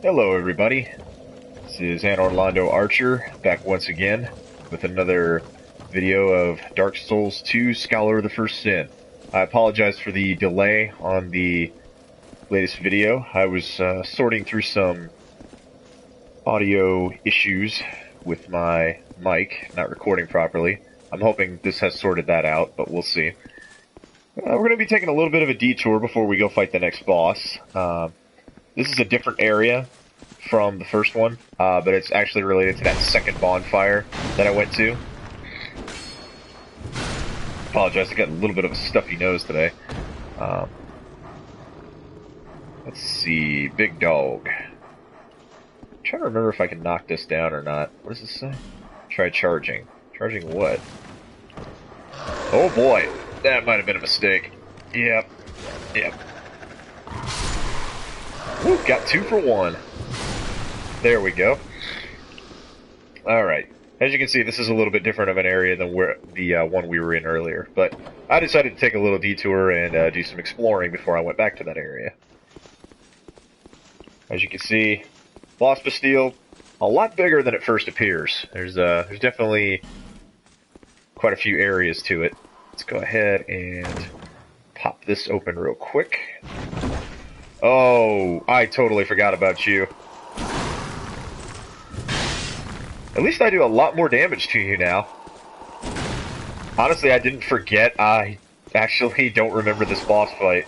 Hello everybody, this is An Orlando Archer, back once again with another video of Dark Souls 2 Scholar of the First Sin. I apologize for the delay on the latest video. I was sorting through some audio issues with my mic, not recording properly. I'm hoping this has sorted that out, but we'll see. We're going to be taking a little bit of a detour before we go fight the next boss. This is a different area from the first one, but it's actually related to that second bonfire that I went to. Apologize, I got a little bit of a stuffy nose today. Let's see, big dog. I'm trying to remember if I can knock this down or not. What does this say? Try charging. Charging what? Oh boy, that might have been a mistake. Yep. Woo, got 2 for 1. There we go. Alright. As you can see, this is a little bit different of an area than where the one we were in earlier. But I decided to take a little detour and do some exploring before I went back to that area. As you can see, boss Bastille, a lot bigger than it first appears. There's definitely quite a few areas to it. Let's go ahead and pop this open real quick. Oh, I totally forgot about you. At least I do a lot more damage to you now. Honestly, I didn't forget. I actually don't remember this boss fight.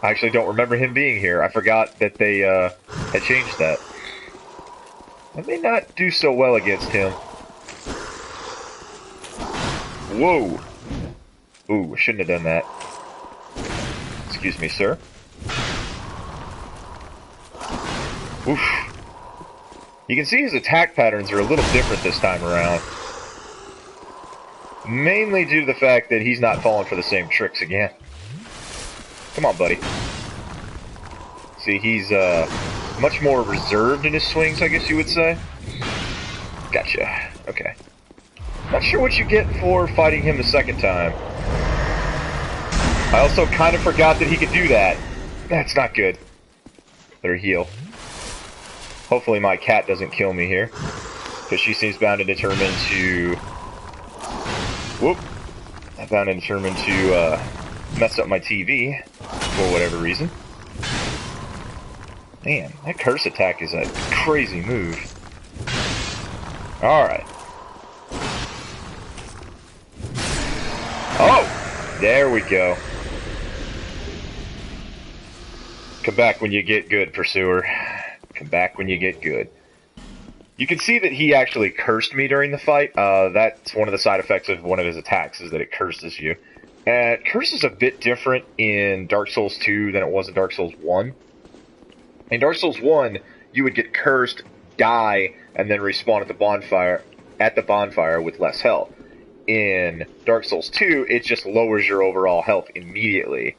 I actually don't remember him being here. I forgot that they had changed that. I may not do so well against him. Whoa. Ooh, I shouldn't have done that. Excuse me, sir. Oof. You can see his attack patterns are a little different this time around. Mainly due to the fact that he's not falling for the same tricks again. Come on, buddy. See, he's much more reserved in his swings, I guess you would say. Gotcha. Okay. Not sure what you get for fighting him the second time. I also kind of forgot that he could do that. That's not good. Better heal. Hopefully my cat doesn't kill me here, because she seems bound and determined to... Whoop. Bound and determined to mess up my TV for whatever reason. Man, that curse attack is a crazy move. Alright. Oh! There we go. Come back when you get good, Pursuer. Come back when you get good. You can see that he actually cursed me during the fight. That's one of the side effects of one of his attacks, is that it curses you. And curse is a bit different in Dark Souls 2 than it was in Dark Souls 1. In Dark Souls 1, you would get cursed, die, and then respawn at the bonfire with less health. In Dark Souls 2, it just lowers your overall health immediately.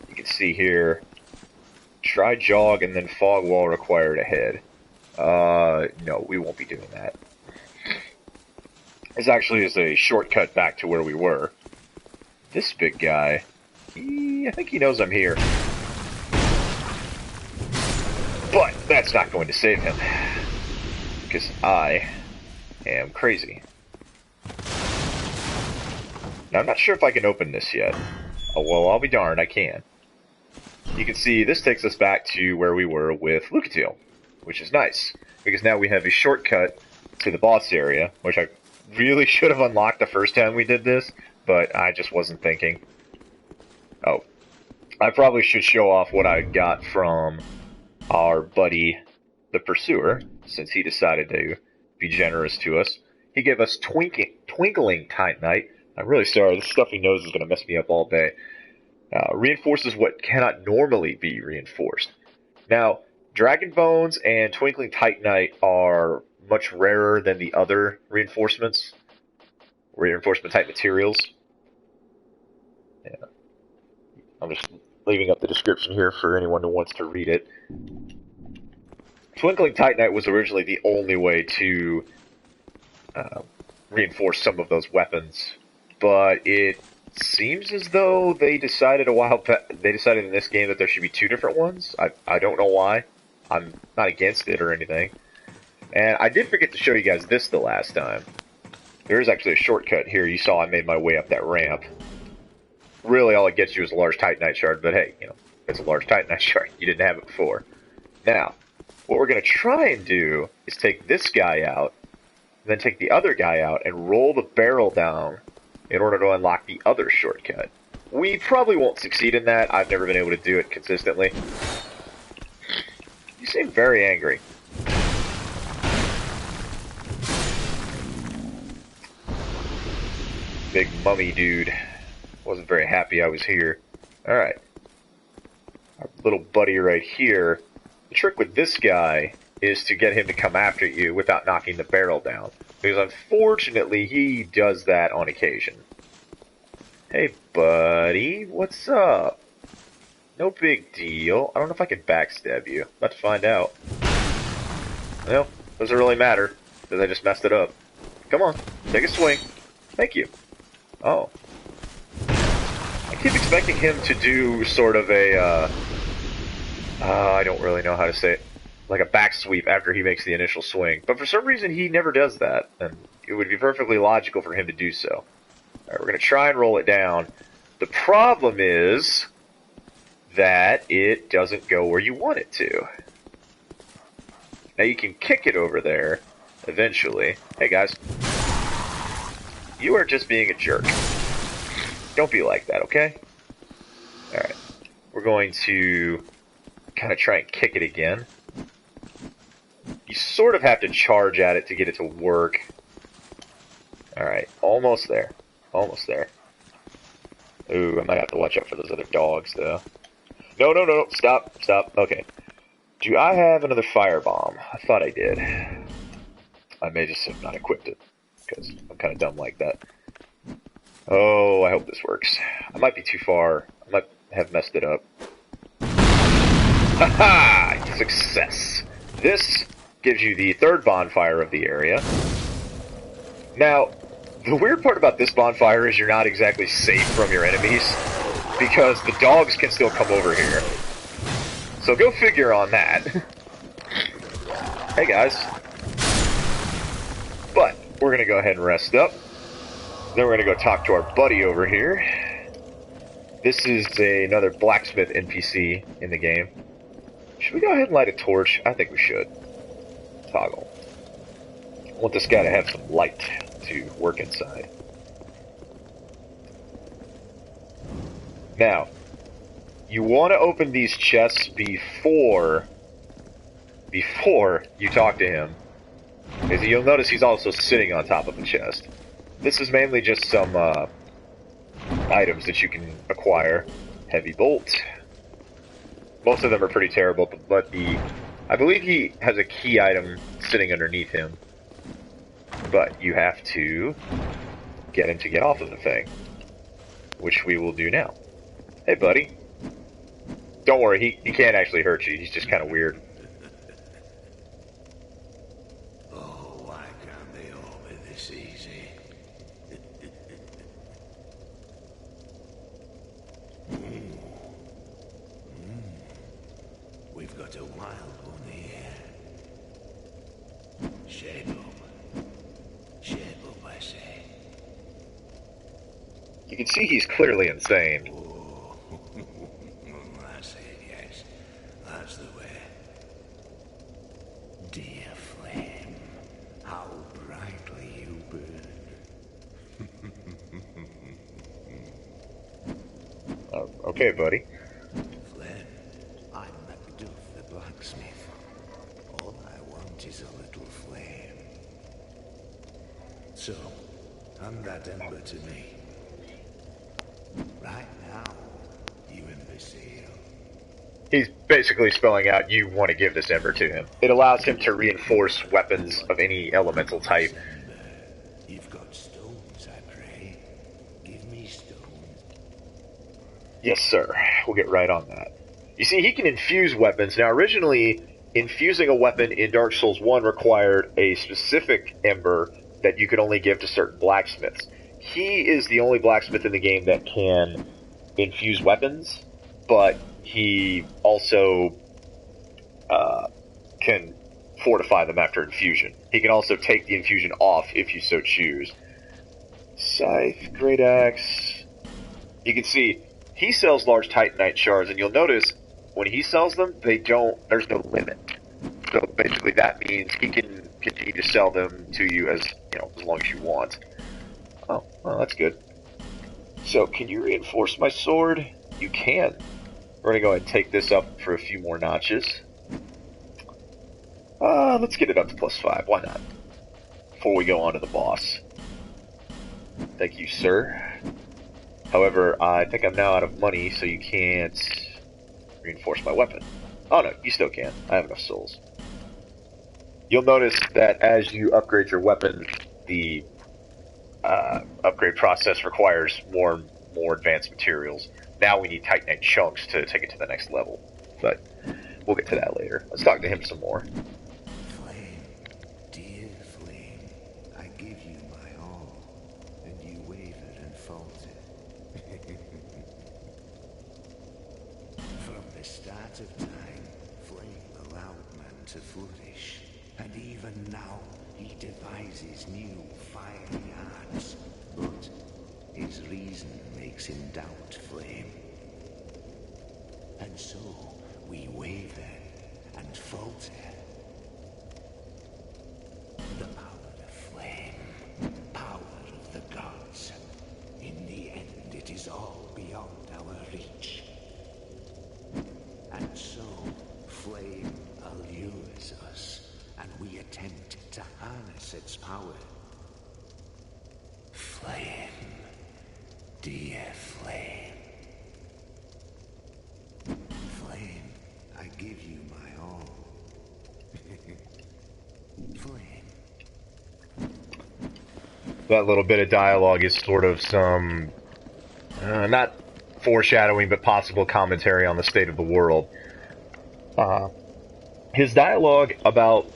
You can see here, try jog and then fog wall required ahead. No, we won't be doing that. This actually is a shortcut back to where we were. This big guy, I think he knows I'm here. But that's not going to save him, because I am crazy. Now, I'm not sure if I can open this yet. Oh, well, I'll be darned, I can. You can see this takes us back to where we were with Lucatiel, which is nice, because now we have a shortcut to the boss area, which I really should have unlocked the first time we did this, but I just wasn't thinking. Oh, I probably should show off what I got from our buddy, the Pursuer, since he decided to be generous to us. He gave us Twinkling Titanite. I'm really sorry, this stuffy nose is going to mess me up all day. Reinforces what cannot normally be reinforced. Now, Dragon Bones and Twinkling Titanite are much rarer than the other reinforcement type materials. Yeah. I'm just leaving up the description here for anyone who wants to read it. Twinkling Titanite was originally the only way to reinforce some of those weapons, but it seems as though they decided they decided in this game that there should be 2 different ones. I don't know why. I'm not against it or anything. And I did forget to show you guys this the last time. There is actually a shortcut here. You saw I made my way up that ramp. Really, all it gets you is a large Titanite shard, but hey, you know, it's a large Titanite shard. You didn't have it before. Now, what we're going to try and do is take this guy out, then take the other guy out, and roll the barrel down in order to unlock the other shortcut. We probably won't succeed in that. I've never been able to do it consistently. You seem very angry. Big mummy dude. Wasn't very happy I was here. Alright. Our little buddy right here. The trick with this guy is to get him to come after you without knocking the barrel down. Because unfortunately, he does that on occasion. Hey, buddy. What's up? No big deal. I don't know if I can backstab you. About to find out. Well, doesn't really matter, because I just messed it up. Come on. Take a swing. Thank you. Oh. I keep expecting him to do sort of a, I don't really know how to say it, like a back sweep after he makes the initial swing. But for some reason, he never does that, and it would be perfectly logical for him to do so. Alright, we're going to try and roll it down. The problem is that it doesn't go where you want it to. Now you can kick it over there, eventually. Hey guys. You are just being a jerk. Don't be like that, okay? Alright. We're going to kind of try and kick it again. You sort of have to charge at it to get it to work. Alright, almost there. Almost there. Ooh, I might have to watch out for those other dogs, though. No, no, no, stop, stop. Okay. Do I have another firebomb? I thought I did. I may just have not equipped it, because I'm kind of dumb like that. Oh, I hope this works. I might be too far. I might have messed it up. Haha! Success! This gives you the 3rd bonfire of the area. Now, the weird part about this bonfire is you're not exactly safe from your enemies, because the dogs can still come over here. So go figure on that. Hey guys. But, we're gonna go ahead and rest up. Then we're gonna go talk to our buddy over here. This is another blacksmith NPC in the game. Should we go ahead and light a torch? I think we should. Toggle. I want this guy to have some light to work inside. Now, you want to open these chests before you talk to him. Because you'll notice he's also sitting on top of a chest. This is mainly just some items that you can acquire. Heavy bolt. Most of them are pretty terrible, but I believe he has a key item sitting underneath him. But you have to get him to get off of the thing. Which we will do now. Hey, buddy. Don't worry, he can't actually hurt you. He's just kind of weird. Oh, why can't they all be this easy? We've got a wild one here. Shape up. Shape up, I say. You can see he's clearly insane. That's it, yes. That's the way. Dear flame, how brightly you burn. Okay, buddy. Flame, I'm Macduff the blacksmith. All I want is a little flame. So, hand that ember to me. Right now, you imbecile. He's basically spelling out you want to give this ember to him. It allows him to reinforce weapons of any elemental type. You've got stones, I pray. Give me stones. Yes, sir. We'll get right on that. You see, he can infuse weapons. Now, originally, infusing a weapon in Dark Souls 1 required a specific ember that you could only give to certain blacksmiths. he is the only blacksmith in the game that can infuse weapons, but he also can fortify them after infusion. He can also take the infusion off if you so choose. Scythe, Great Axe. You can see he sells large Titanite shards, and you'll notice when he sells them, there's no limit. So basically that means he can continue to sell them to you as long as you want. Oh, well, that's good. So, can you reinforce my sword? You can. We're gonna go ahead and take this up for a few more notches. Let's get it up to +5. Why not? Before we go on to the boss. Thank you, sir. However, I think I'm now out of money, so you can't reinforce my weapon. Oh no, you still can. I have enough souls. You'll notice that as you upgrade your weapon, the upgrade process requires more advanced materials. Now we need Titanite chunks to take it to the next level. But we'll get to that later. Let's talk to him some more. Flame, dear flame, I give you my all, and you wavered and faltered. From the start of time, flame allowed man to flourish, and even now he devises new fiery arts, but his reason makes him doubt flame. And so we waver and falter. The power of flame, power of the gods. In the end, it is all beyond our reach. And so, flame allures us, and we attempt to harness its power. Flame, dear flame. Flame, I give you my all. Flame. That little bit of dialogue is sort of some, not foreshadowing, but possible commentary on the state of the world. His dialogue about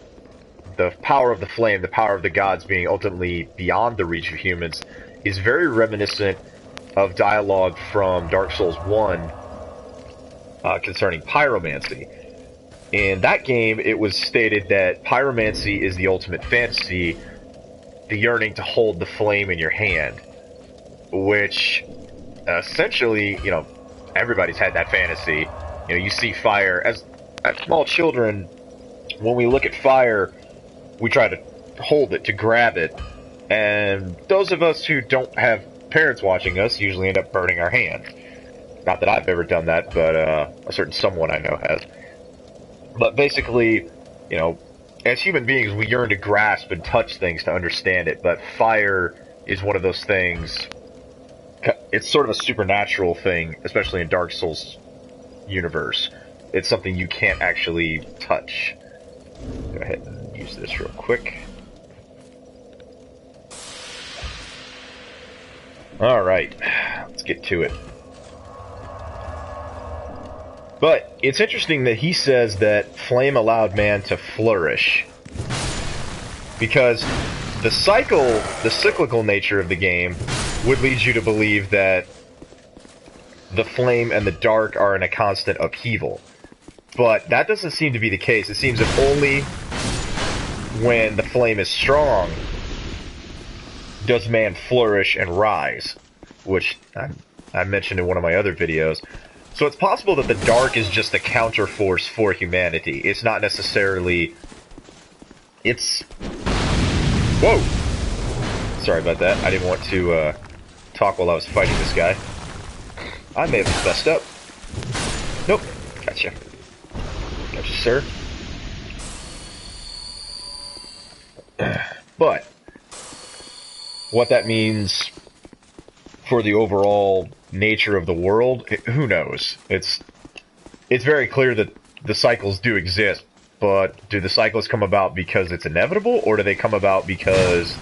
the power of the flame, the power of the gods being ultimately beyond the reach of humans, is very reminiscent of dialogue from Dark Souls 1 concerning pyromancy. In that game, it was stated that pyromancy is the ultimate fantasy, the yearning to hold the flame in your hand, which essentially, everybody's had that fantasy. You see fire. As small children, when we look at fire, we try to hold it, to grab it, and those of us who don't have parents watching us usually end up burning our hands. Not that I've ever done that, but a certain someone I know has. But basically, as human beings, we yearn to grasp and touch things to understand it, but fire is one of those things. It's sort of a supernatural thing, especially in Dark Souls universe. It's something you can't actually touch. Go ahead and use this real quick. Alright, let's get to it. But it's interesting that he says that flame allowed man to flourish. Because the cyclical nature of the game would lead you to believe that the flame and the dark are in a constant upheaval. But that doesn't seem to be the case. It seems that only when the flame is strong does man flourish and rise, which I mentioned in one of my other videos. So it's possible that the dark is just a counterforce for humanity. It's not necessarily... Whoa! Sorry about that. I didn't want to talk while I was fighting this guy. I may have messed up. Nope. Gotcha. Gotcha, sir. But what that means for the overall nature of the world, who knows? It's very clear that the cycles do exist, but do the cycles come about because it's inevitable, or do they come about because...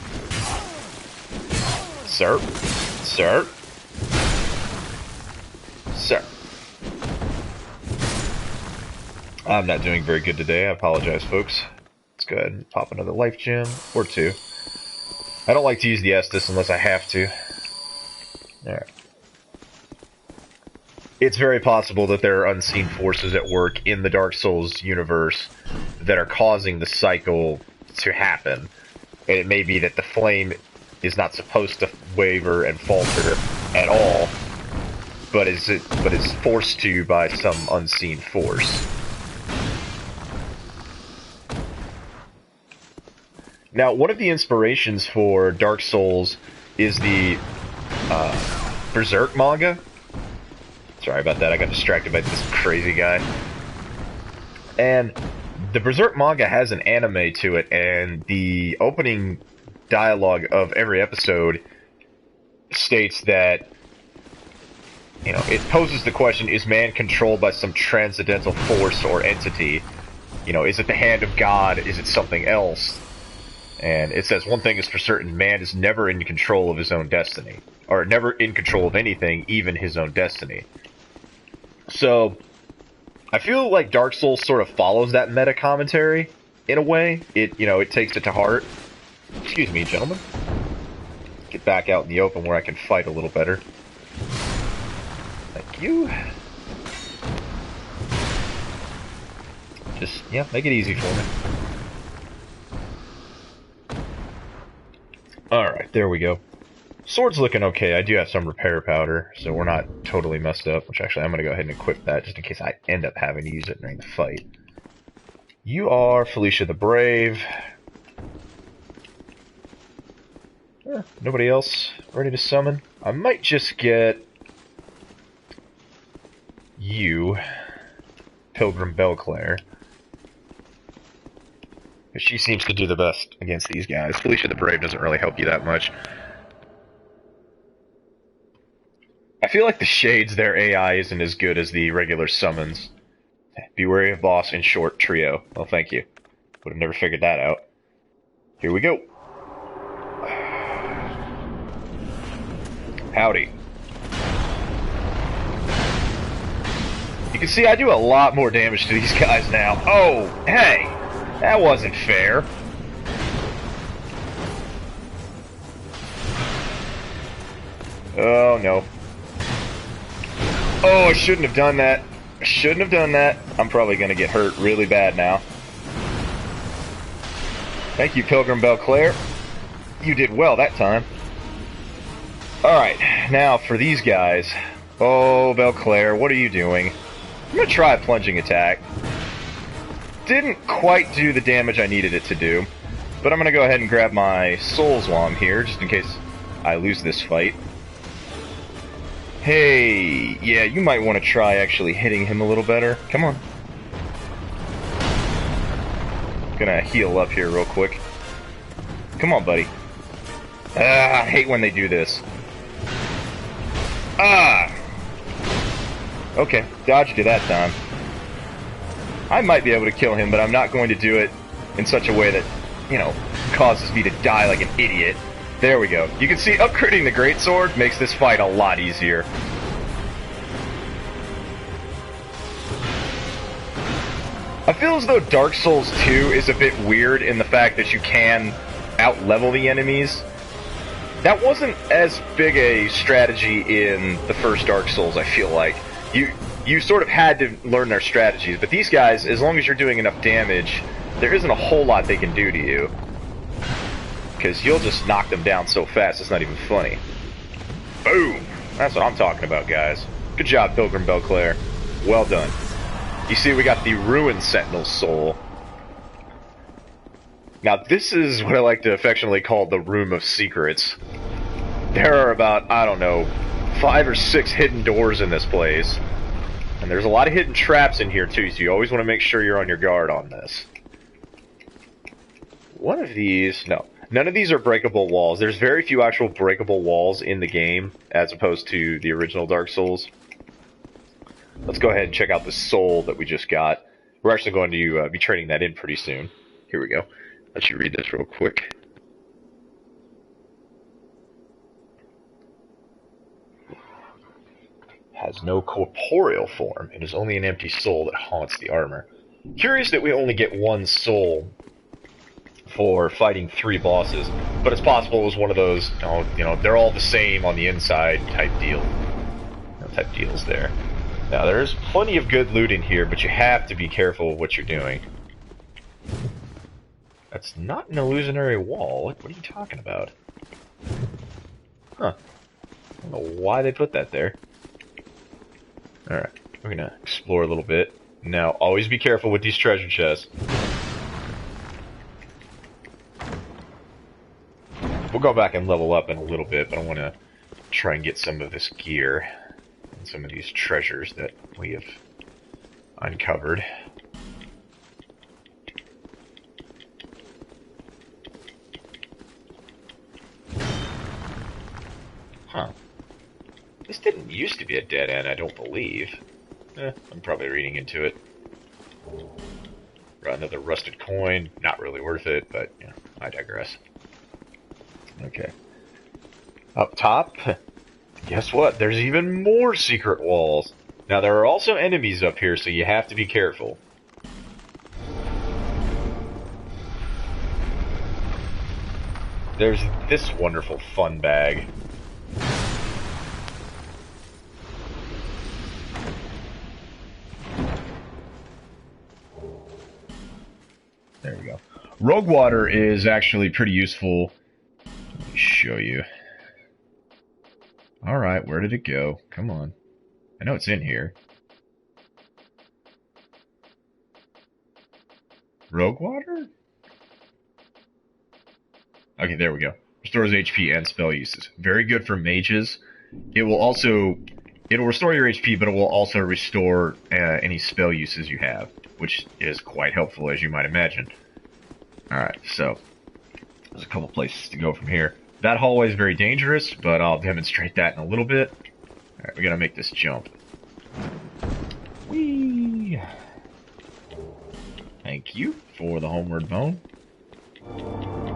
Sir? Sir? Sir? I'm not doing very good today. I apologize, folks. Let's go ahead and pop another life gem, or two. I don't like to use the Estus unless I have to. Alright. It's very possible that there are unseen forces at work in the Dark Souls universe that are causing the cycle to happen. And it may be that the flame is not supposed to waver and falter at all, but is forced to by some unseen force. Now, one of the inspirations for Dark Souls is the Berserk manga. Sorry about that, I got distracted by this crazy guy. And the Berserk manga has an anime to it, and the opening dialogue of every episode states that, you know, it poses the question, is man controlled by some transcendental force or entity? You know, is it the hand of God? Is it something else? And it says, one thing is for certain, man is never in control of his own destiny. Or never in control of anything, even his own destiny. So, I feel like Dark Souls sort of follows that meta commentary, in a way. It takes it to heart. Excuse me, gentlemen. Get back out in the open where I can fight a little better. Thank you. Just, yeah, make it easy for me. Alright, there we go. Sword's looking okay. I do have some repair powder, so we're not totally messed up. Which, actually, I'm going to go ahead and equip that, just in case I end up having to use it during the fight. You are Felicia the Brave. Nobody else ready to summon? I might just get you, Pilgrim Belclair. She seems to do the best against these guys. Felicia the Brave doesn't really help you that much. I feel like the Shades, their AI isn't as good as the regular summons. Be wary of boss in short trio. Well, thank you. Would have never figured that out. Here we go. Howdy. You can see I do a lot more damage to these guys now. Oh, hey! That wasn't fair. Oh, no. Oh, I shouldn't have done that. I shouldn't have done that. I'm probably going to get hurt really bad now. Thank you, Pilgrim Belclair. You did well that time. Alright, now for these guys. Oh, Belclair, what are you doing? I'm going to try a plunging attack. Didn't quite do the damage I needed it to do. But I'm going to go ahead and grab my Souls Wand here, just in case I lose this fight. Hey, yeah, you might want to try actually hitting him a little better. Come on. Gonna heal up here real quick. Come on, buddy. I hate when they do this. Okay, dodged it that time. I might be able to kill him, but I'm not going to do it in such a way that, you know, causes me to die like an idiot. There we go. You can see upgrading the Greatsword makes this fight a lot easier. I feel as though Dark Souls 2 is a bit weird in the fact that you can out-level the enemies. That wasn't as big a strategy in the first Dark Souls, I feel like. You sort of had to learn their strategies, but these guys, as long as you're doing enough damage, there isn't a whole lot they can do to you. Because you'll just knock them down so fast, it's not even funny. Boom! That's what I'm talking about, guys. Good job, Pilgrim Belclair. Well done. You see, we got the Ruined Sentinel's Soul. Now, this is what I like to affectionately call the Room of Secrets. There are about, I don't know, 5 or 6 hidden doors in this place. And there's a lot of hidden traps in here, too, so you always want to make sure you're on your guard on this. One of these... No. None of these are breakable walls. There's very few actual breakable walls in the game, as opposed to the original Dark Souls. Let's go ahead and check out the soul that we just got. We're actually going to be trading that in pretty soon. Here we go. Let you read this real quick. Has no corporeal form. It is only an empty soul that haunts the armor. Curious that we only get one soul for fighting 3 bosses, but it's possible it was one of those, they're all the same on the inside type deals there. Now, there's plenty of good loot in here, but you have to be careful of what you're doing. That's not an illusionary wall. What are you talking about? Huh. I don't know why they put that there. Alright, we're gonna explore a little bit. Now, always be careful with these treasure chests. We'll go back and level up in a little bit, but I want to try and get some of this gear and some of these treasures that we have uncovered. Huh. This didn't used to be a dead end, I don't believe. I'm probably reading into it. Another rusted coin, not really worth it, but I digress. Okay. Up top, guess what? There's even more secret walls. Now, there are also enemies up here, so you have to be careful. There's this wonderful fun bag. There we go. Rogue water is actually pretty useful. Let me show you. Alright, where did it go? Come on. I know it's in here. Rogue water? Okay, there we go. Restores HP and spell uses. Very good for mages. It'll restore your HP, but it will also restore any spell uses you have, which is quite helpful, as you might imagine. Alright, so there's a couple places to go from here. That hallway is very dangerous, but I'll demonstrate that in a little bit. Alright, we gotta make this jump. Whee! Thank you for the homeward bone.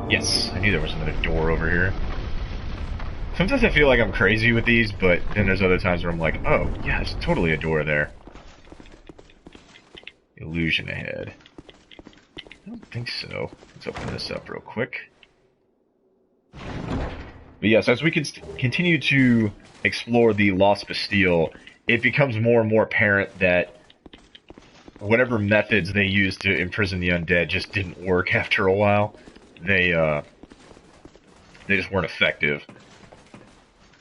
Yes, I knew there was another door over here. Sometimes I feel like I'm crazy with these, but then there's other times where I'm like, oh, yeah, there's totally a door there. Illusion ahead. I don't think so. Let's open this up real quick. But yes, as we continue to explore the Lost Bastille, it becomes more and more apparent that whatever methods they used to imprison the undead just didn't work after a while. They just weren't effective.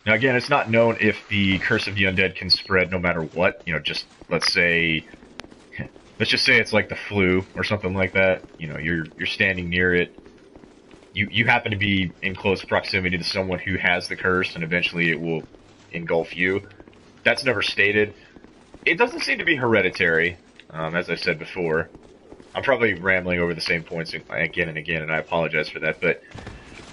Now again, it's not known if the curse of the undead can spread no matter what. Just let's just say it's like the flu or something like that. You're standing near it. You happen to be in close proximity to someone who has the curse, and eventually it will engulf you. That's never stated. It doesn't seem to be hereditary, as I said before. I'm probably rambling over the same points again and again, and I apologize for that, but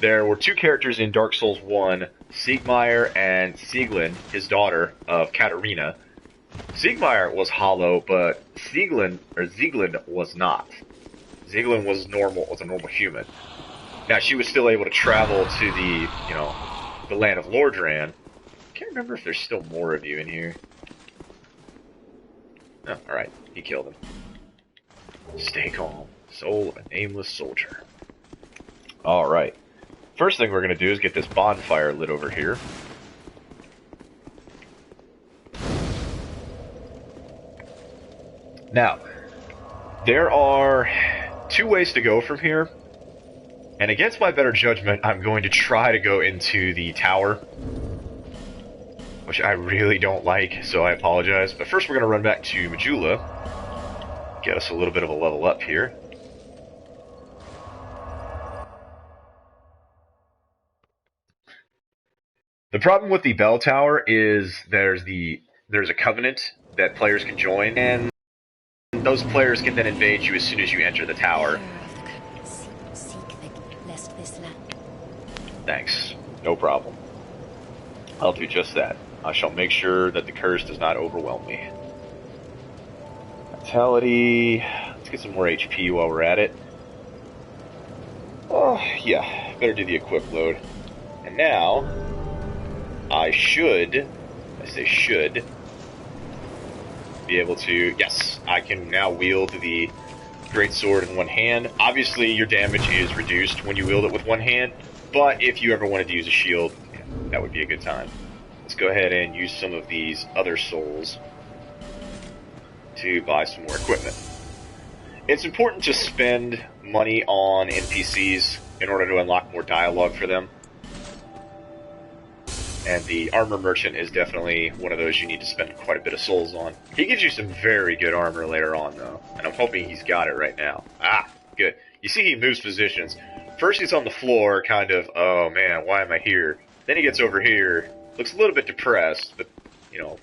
there were 2 characters in Dark Souls 1, Siegmeyer and Sieglin, his daughter of Katarina. Siegmeyer was hollow, but Sieglin was not. Sieglin was a normal human. Now, she was still able to travel to the land of Lordran. I can't remember if there's still more of you in here. Oh, alright. He killed him. Stay calm. Soul of a nameless soldier. Alright. First thing we're going to do is get this bonfire lit over here. Now, there are 2 ways to go from here. And against my better judgment, I'm going to try to go into the tower, which I really don't like, so I apologize. But first we're going to run back to Majula, get us a little bit of a level up here. The problem with the bell tower is there's a covenant that players can join, and those players can then invade you as soon as you enter the tower. Thanks. No problem. I'll do just that. I shall make sure that the curse does not overwhelm me. Vitality. Let's get some more HP while we're at it. Oh, yeah. Better do the equip load. And now, I say should, be able to, yes, I can now wield the greatsword in one hand. Obviously, your damage is reduced when you wield it with one hand, but if you ever wanted to use a shield, yeah, that would be a good time. Let's go ahead and use some of these other souls to buy some more equipment. It's important to spend money on NPCs in order to unlock more dialogue for them. And the armor merchant is definitely one of those you need to spend quite a bit of souls on. He gives you some very good armor later on, though, and I'm hoping he's got it right now. Ah, good. You see he moves positions. First he's on the floor, kind of, oh man, why am I here? Then he gets over here, looks a little bit depressed, but, you know,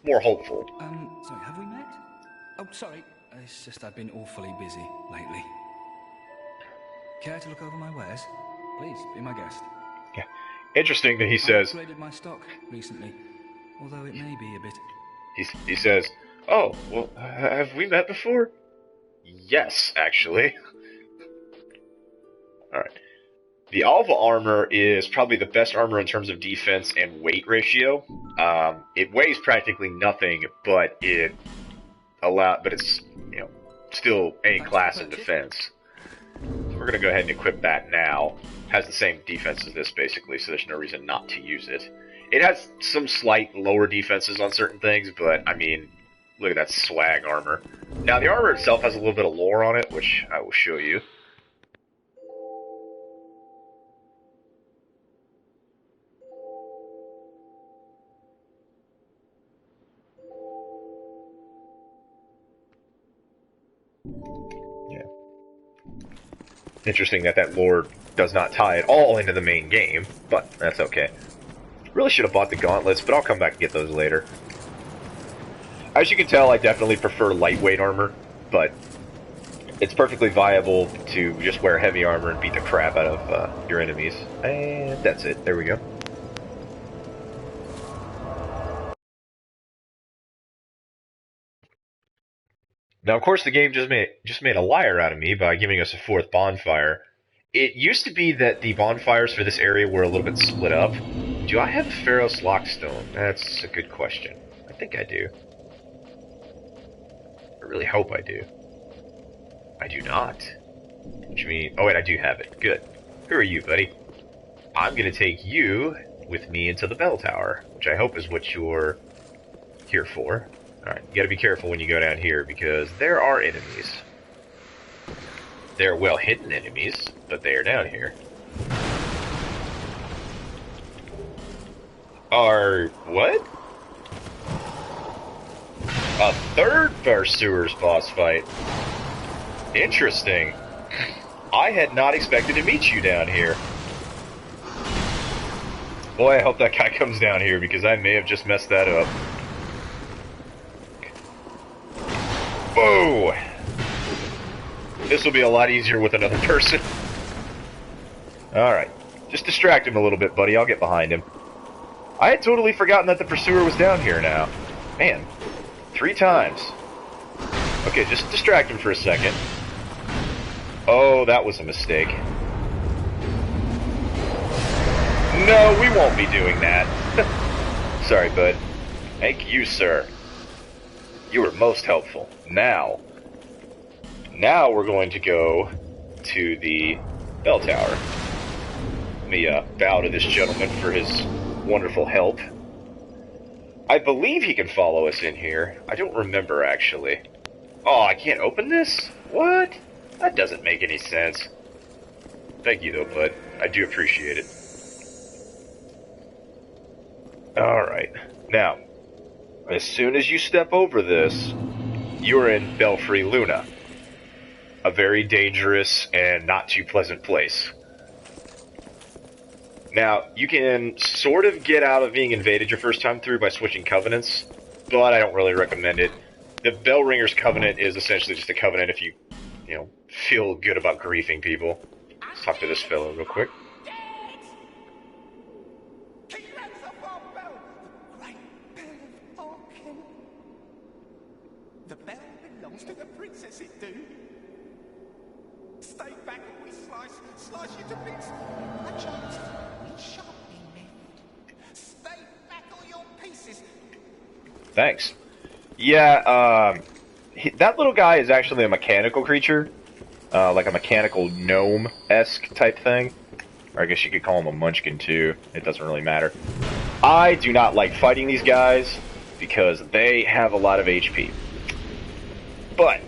more hopeful. Sorry, have we met? Oh, sorry. It's just I've been awfully busy lately. Care to look over my wares? Please, be my guest. Yeah. Interesting that he says... I upgraded my stock recently, although it may be a bit... He says, oh, well, have we met before? Yes, actually. Alright. The Alva armor is probably the best armor in terms of defense and weight ratio. It weighs practically nothing, but it's, you know, still A class in defense. So we're going to go ahead and equip that now. Has the same defense as this, basically, so there's no reason not to use it. It has some slight lower defenses on certain things, but, I mean, look at that swag armor. Now, the armor itself has a little bit of lore on it, which I will show you. Yeah. Interesting that lore does not tie at all into the main game, but that's okay. Really should have bought the gauntlets, but I'll come back and get those later. As you can tell, I definitely prefer lightweight armor, but it's perfectly viable to just wear heavy armor and beat the crap out of your enemies. And that's it. There we go. Now, of course, the game just made a liar out of me by giving us a fourth bonfire. It used to be that the bonfires for this area were a little bit split up. Do I have a Pharos Lockstone? That's a good question. I think I do. I really hope I do. I do not. Which means... oh wait, I do have it. Good. Who are you, buddy? I'm gonna take you with me into the bell tower, which I hope is what you're here for. Alright, you gotta be careful when you go down here, because there are enemies. They're well-hidden enemies, but they are down here. What? A third Pursuer's boss fight. Interesting. I had not expected to meet you down here. Boy, I hope that guy comes down here, because I may have just messed that up. Whoa! This will be a lot easier with another person. Alright. Just distract him a little bit, buddy. I'll get behind him. I had totally forgotten that the Pursuer was down here now. Man. 3 times. Okay, just distract him for a second. Oh, that was a mistake. No, we won't be doing that. Sorry, bud. Thank you, sir. You were most helpful. Now we're going to go to the bell tower. Let me bow to this gentleman for his wonderful help. I believe he can follow us in here. I don't remember, actually. Oh, I can't open this? What? That doesn't make any sense. Thank you, though, bud. I do appreciate it. Alright. Now, as soon as you step over this, you're in Belfry Luna. A very dangerous and not too pleasant place. Now, you can sort of get out of being invaded your first time through by switching covenants, but I don't really recommend it. The Bellringer's Covenant is essentially just a covenant if you feel good about griefing people. Let's talk to this fellow real quick. The bell belongs to the princess, it do. Stay back or we slice you to bits. A chance, we shan't be left. Stay back or your pieces. Thanks. Yeah, that little guy is actually a mechanical creature. Like a mechanical gnome-esque type thing. Or I guess you could call him a munchkin too. It doesn't really matter. I do not like fighting these guys because they have a lot of HP. But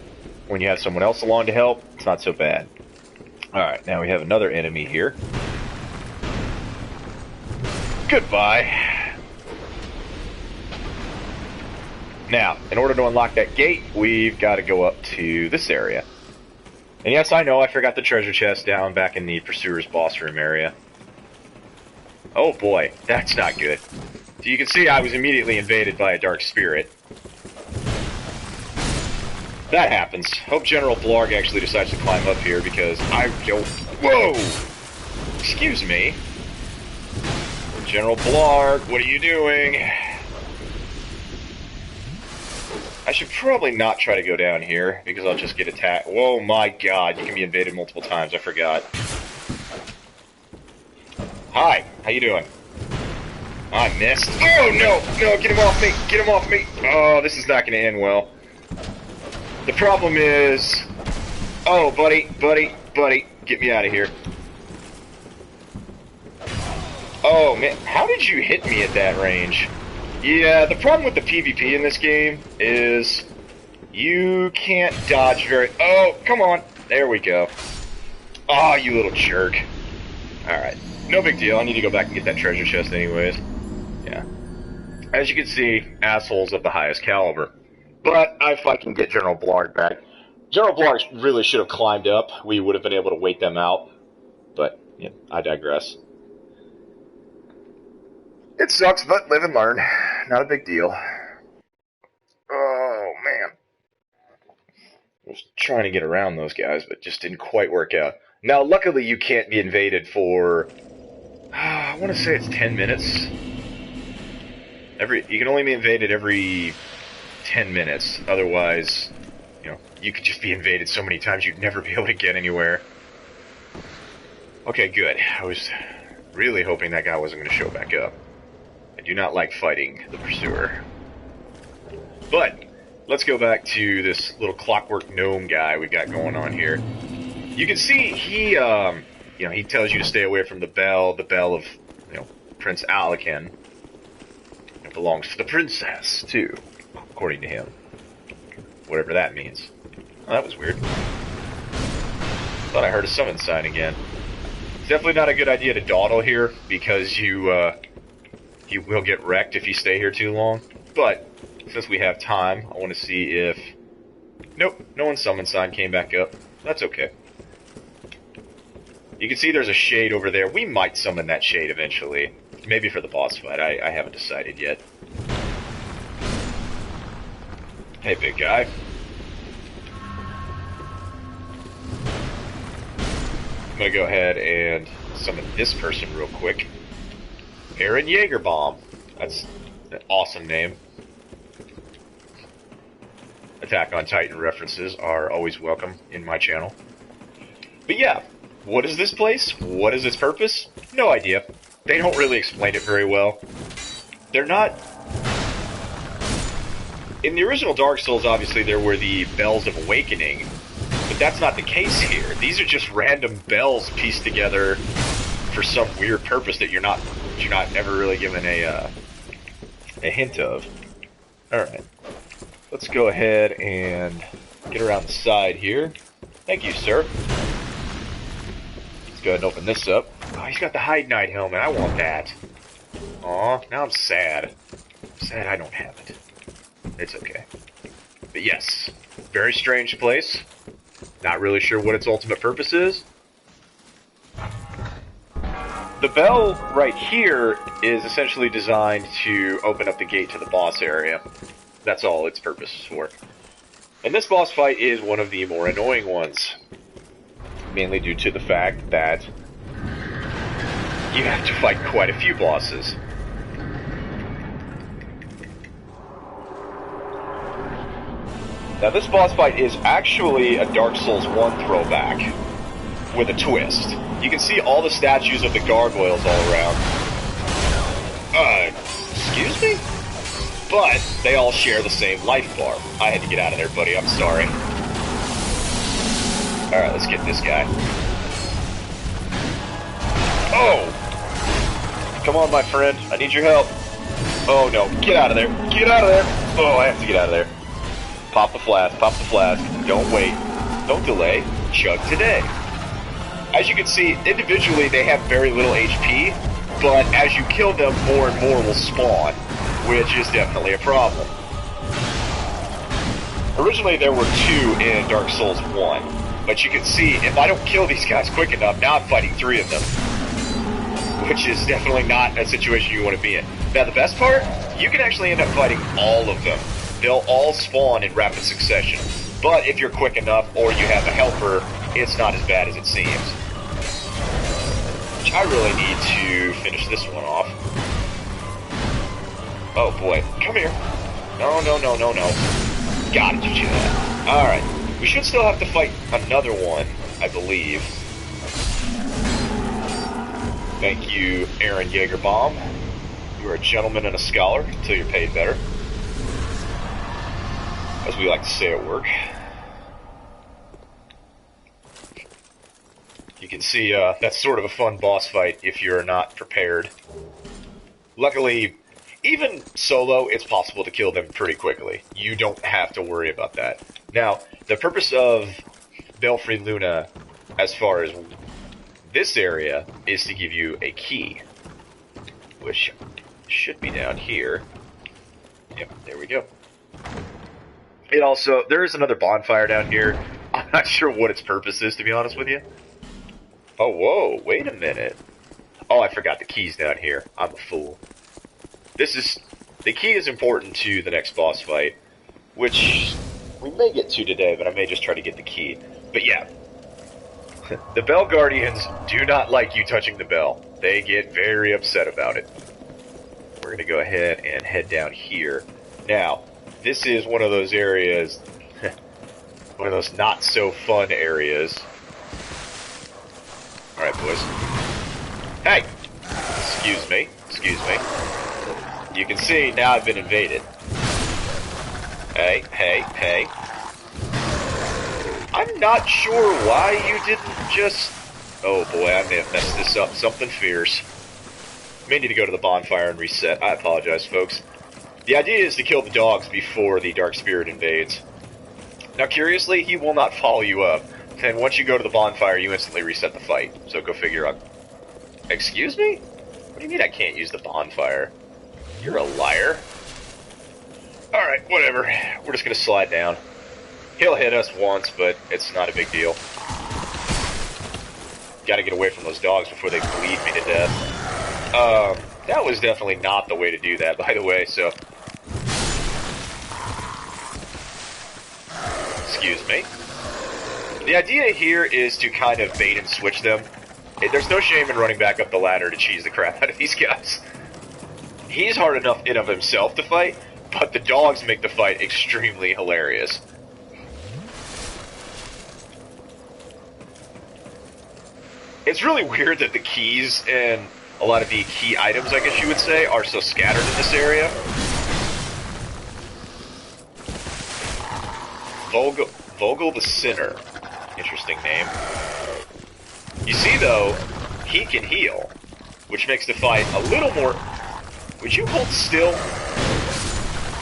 when you have someone else along to help, it's not so bad. Alright, now we have another enemy here. Goodbye. Now, in order to unlock that gate, we've got to go up to this area. And yes, I know, I forgot the treasure chest down back in the Pursuer's boss room area. Oh boy, that's not good. So you can see I was immediately invaded by a dark spirit. That happens. Hope General Blarg actually decides to climb up here because I go... Whoa! Excuse me. General Blarg, what are you doing? I should probably not try to go down here because I'll just get attacked. Whoa, my god, you can be invaded multiple times. I forgot. Hi, how you doing? I missed. Oh, no! No, get him off me! Get him off me! Oh, this is not going to end well. The problem is... Oh, buddy, get me out of here. Oh, man, how did you hit me at that range? Yeah, the problem with the PvP in this game is you can't dodge very... Oh, come on. There we go. Oh, you little jerk. Alright, no big deal. I need to go back and get that treasure chest anyways. Yeah. As you can see, assholes of the highest caliber. But if I can get General Blarg back... General Blarg really should have climbed up. We would have been able to wait them out. But, yeah, I digress. It sucks, but live and learn. Not a big deal. Oh, man. I was trying to get around those guys, but just didn't quite work out. Now, luckily, you can't be invaded for... I want to say it's 10 minutes. You can only be invaded every 10 minutes. Otherwise, you know, you could just be invaded so many times you'd never be able to get anywhere. Okay, good. I was really hoping that guy wasn't going to show back up. I do not like fighting the Pursuer. But, let's go back to this little clockwork gnome guy we've got going on here. You can see he, he tells you to stay away from the bell of, Prince Alakin. It belongs to the princess, too, according to him. Whatever that means. Oh, that was weird. Thought I heard a summon sign again. It's definitely not a good idea to dawdle here, because you will get wrecked if you stay here too long. But, since we have time, I want to see if... Nope, no one's summon sign came back up. That's okay. You can see there's a shade over there. We might summon that shade eventually. Maybe for the boss fight. I haven't decided yet. Hey, big guy. I'm gonna go ahead and summon this person real quick. Aaron Jaegerbaum. That's an awesome name. Attack on Titan references are always welcome in my channel. But yeah, what is this place? What is its purpose? No idea. They don't really explain it very well. They're not... In the original Dark Souls, obviously, there were the Bells of Awakening, but that's not the case here. These are just random bells pieced together for some weird purpose that you're not ever really given a hint of. Alright. Let's go ahead and get around the side here. Thank you, sir. Let's go ahead and open this up. Oh, he's got the Hide Knight helmet. I want that. Aw, now I'm sad. I'm sad I don't have it. It's okay. But yes, very strange place. Not really sure what its ultimate purpose is. The bell right here is essentially designed to open up the gate to the boss area. That's all its purpose is for. And this boss fight is one of the more annoying ones. Mainly due to the fact that you have to fight quite a few bosses. Now this boss fight is actually a Dark Souls 1 throwback, with a twist. You can see all the statues of the gargoyles all around. Excuse me? but they all share the same life bar. I had to get out of there, buddy. I'm sorry. Alright, let's get this guy. Oh! Come on, my friend. I need your help. Oh, no. Get out of there. Get out of there. Oh, I have to get out of there. Pop the flask. Pop the flask. Don't wait. Don't delay. Chug today. As you can see, individually they have very little HP, but as you kill them, more and more will spawn, which is definitely a problem. Originally there were 2 in Dark Souls 1, but you can see if I don't kill these guys quick enough, now I'm fighting 3 of them, which is definitely not a situation you want to be in. Now the best part, you can actually end up fighting all of them. They'll all spawn in rapid succession. But if you're quick enough, or you have a helper, it's not as bad as it seems. Which I really need to finish this one off. Oh boy, come here. No, no, no, no, no. Gotta do that. Alright, we should still have to fight another one, I believe. Thank you, Aaron Jaegerbaum. You are a gentleman and a scholar until you're paid better, as we like to say at work. You can see that's sort of a fun boss fight if you're not prepared. Luckily, even solo, it's possible to kill them pretty quickly. You don't have to worry about that. Now, the purpose of Belfry Luna, as far as this area, is to give you a key, which should be down here. Yep, there we go. It also, there is another bonfire down here. I'm not sure what its purpose is, to be honest with you. Oh, whoa, wait a minute. Oh, I forgot the key's down here. I'm a fool. The key is important to the next boss fight, which we may get to today, but I may just try to get the key. But yeah, the Bell Guardians do not like you touching the bell. They get very upset about it. We're gonna go ahead and head down here. Now, this is one of those areas, one of those not so fun areas. Alright, boys. Hey! Excuse me. Excuse me. You can see now I've been invaded. Hey, hey, hey. I'm not sure why you didn't just... Oh boy, I may have messed this up. Something fierce. May need to go to the bonfire and reset. I apologize, folks. The idea is to kill the dogs before the Dark Spirit invades. Now, curiously, he will not follow you up. And once you go to the bonfire, you instantly reset the fight. So go figure out. Excuse me? What do you mean I can't use the bonfire? You're a liar. Alright, whatever. We're just gonna slide down. He'll hit us once, but it's not a big deal. Gotta get away from those dogs before they bleed me to death. That was definitely not the way to do that, by the way, so... Excuse me. The idea here is to kind of bait and switch them. There's no shame in running back up the ladder to cheese the crap out of these guys. He's hard enough in of himself to fight, but the dogs make the fight extremely hilarious. It's really weird that the keys and a lot of the key items, I guess you would say, are so scattered in this area. Vogel the Sinner. Interesting name. You see, though, he can heal, which makes the fight a little more... Would you hold still?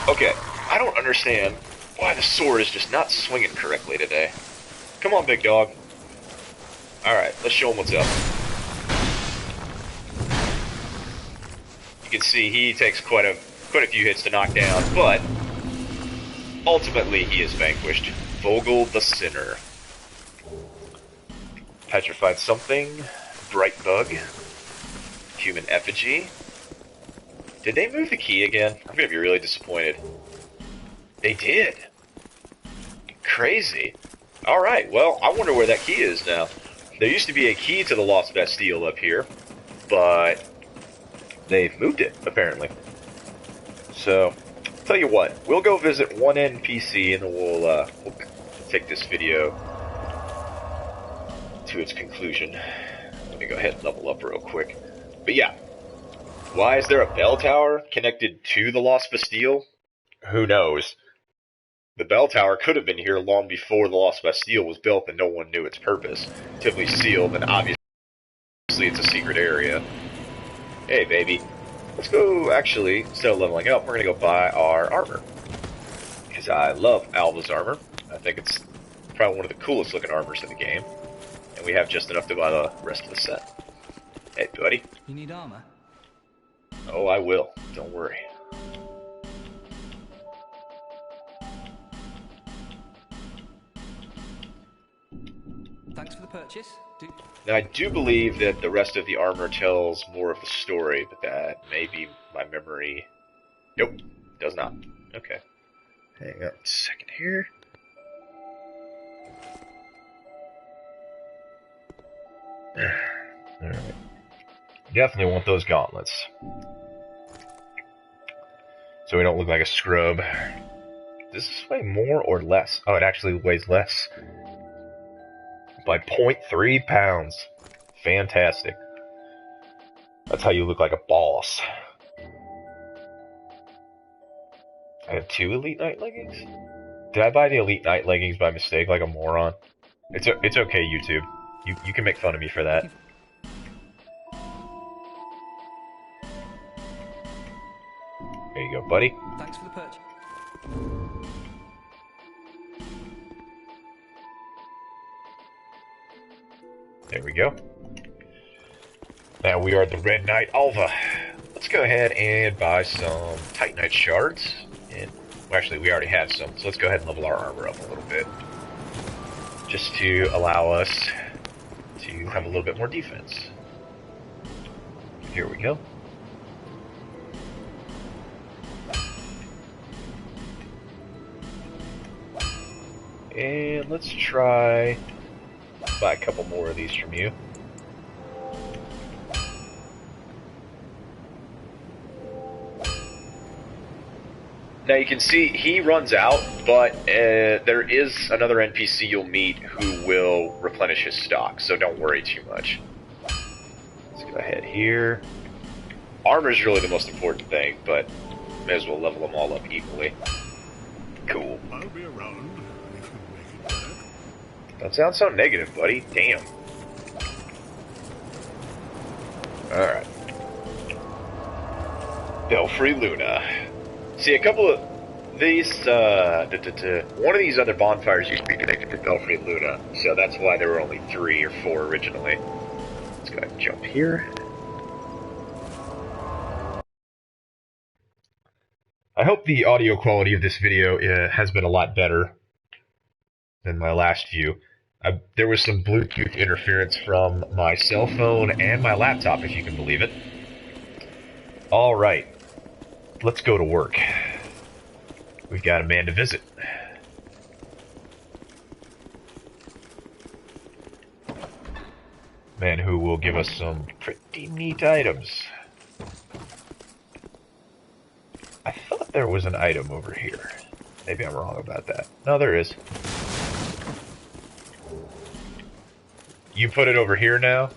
Okay, I don't understand why the sword is just not swinging correctly today. Come on, big dog. Alright, let's show him what's up. You can see he takes quite a few hits to knock down, but ultimately he is vanquished. Vogel the Sinner. Petrified something. Bright bug. Human effigy. Did they move the key again? I'm gonna be really disappointed. They did. Crazy. Alright, well, I wonder where that key is now. There used to be a key to the Lost Bastille up here, but they've moved it, apparently. So, tell you what, we'll go visit one NPC and then we'll take this video to its conclusion. Let me go ahead and level up real quick. But yeah, why is there a bell tower connected to the Lost Bastille? Who knows? The bell tower could have been here long before the Lost Bastille was built and no one knew its purpose. Typically sealed, and obviously it's a secret area. Hey, baby. Let's go, actually, instead of leveling up, we're going to go buy our armor. Because I love Alva's armor. I think it's probably one of the coolest looking armors in the game. And we have just enough to buy the rest of the set. Hey, buddy. You need armor? Oh, I will. Don't worry. Thanks for the purchase. Now, I do believe that the rest of the armor tells more of the story, but that may be my memory. Nope, does not. Okay. Hang on a second here. Alright. Definitely want those gauntlets. So we don't look like a scrub. Does this weigh more or less? Oh, it actually weighs less. By 0.3 pounds. Fantastic. That's how you look like a boss. I have 2 Elite Night leggings? Did I buy the Elite Night leggings by mistake like a moron? It's okay, YouTube. You can make fun of me for that. There you go, buddy. Thanks for the purchase. There we go. Now we are the Red Knight Alva. Let's go ahead and buy some Titanite shards. And, well, actually, we already have some, so let's go ahead and level our armor up a little bit. Just to allow us to have a little bit more defense. Here we go. And let's try buy a couple more of these from you. Now you can see he runs out, but there is another NPC you'll meet who will replenish his stock, so don't worry too much. Let's go ahead here. Armor is really the most important thing, but may as well level them all up equally. Cool. I'll be around if you make it back. Don't sound so negative, buddy. Damn. Alright. Belfry Luna. See, a couple of these, one of these other bonfires used to be connected to Belfry Luna, so that's why there were only 3 or 4 originally. Let's go ahead and jump here. I hope the audio quality of this video has been a lot better than my last view. There was some Bluetooth interference from my cell phone and my laptop, if you can believe it. Alright, let's go to work. We've got a man to visit. Man who will give us some pretty neat items. I thought there was an item over here. Maybe I'm wrong about that. No, there is. You put it over here now?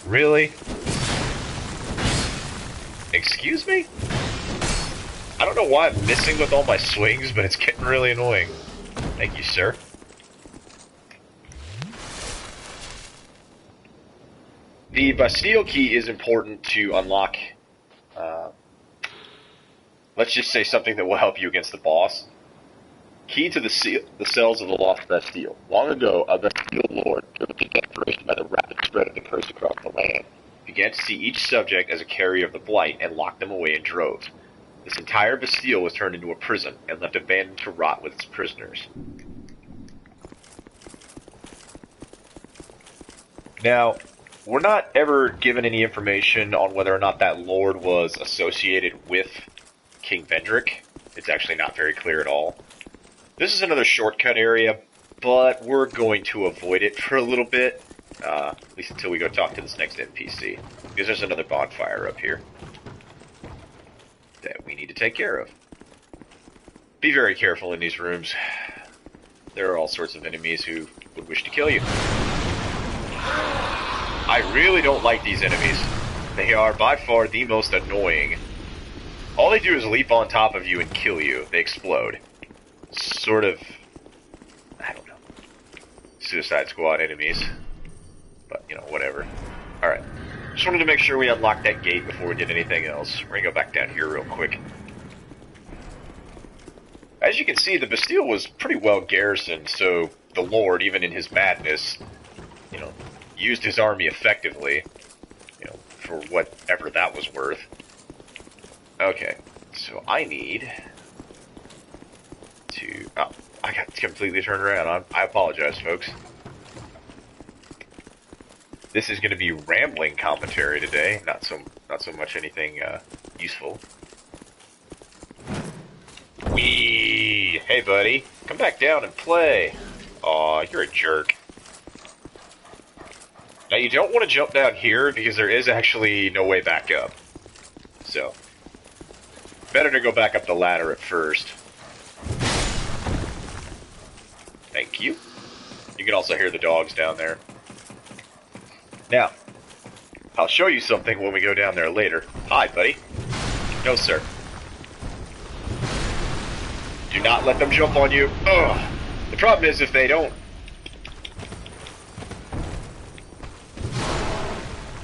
Really? Excuse me? I don't know why I'm missing with all my swings, but it's getting really annoying. Thank you, sir. The Bastille key is important to unlock, let's just say something that will help you against the boss. Key to the cells of the Lost Bastille. Long ago, a Bastille lord, driven to desperation by the rapid spread of the curse across the land, began to see each subject as a carrier of the blight and locked them away in droves. This entire Bastille was turned into a prison and left abandoned to rot with its prisoners. Now, we're not ever given any information on whether or not that lord was associated with King Vendrick. It's actually not very clear at all. This is another shortcut area, but we're going to avoid it for a little bit, at least until we go talk to this next NPC, because there's another bonfire up here that we need to take care of. Be very careful in these rooms. There are all sorts of enemies who would wish to kill you. I really don't like these enemies. They are by far the most annoying. All they do is leap on top of you and kill you. They explode. Sort of, I don't know, Suicide Squad enemies. But, you know, whatever. Alright. Just wanted to make sure we unlocked that gate before we did anything else. We're gonna go back down here real quick. As you can see, the Bastille was pretty well garrisoned, so the Lord, even in his madness, you know, used his army effectively, you know, for whatever that was worth. Okay, so I need to... Oh, I got completely turned around. I apologize, folks. This is going to be rambling commentary today, not so much anything useful. Wee! Hey, buddy, come back down and play. Aw, you're a jerk. Now, you don't want to jump down here because there is actually no way back up. So, better to go back up the ladder at first. Thank you. You can also hear the dogs down there. Now, I'll show you something when we go down there later. Hi, buddy. No, sir. Do not let them jump on you. Ugh. The problem is if they don't...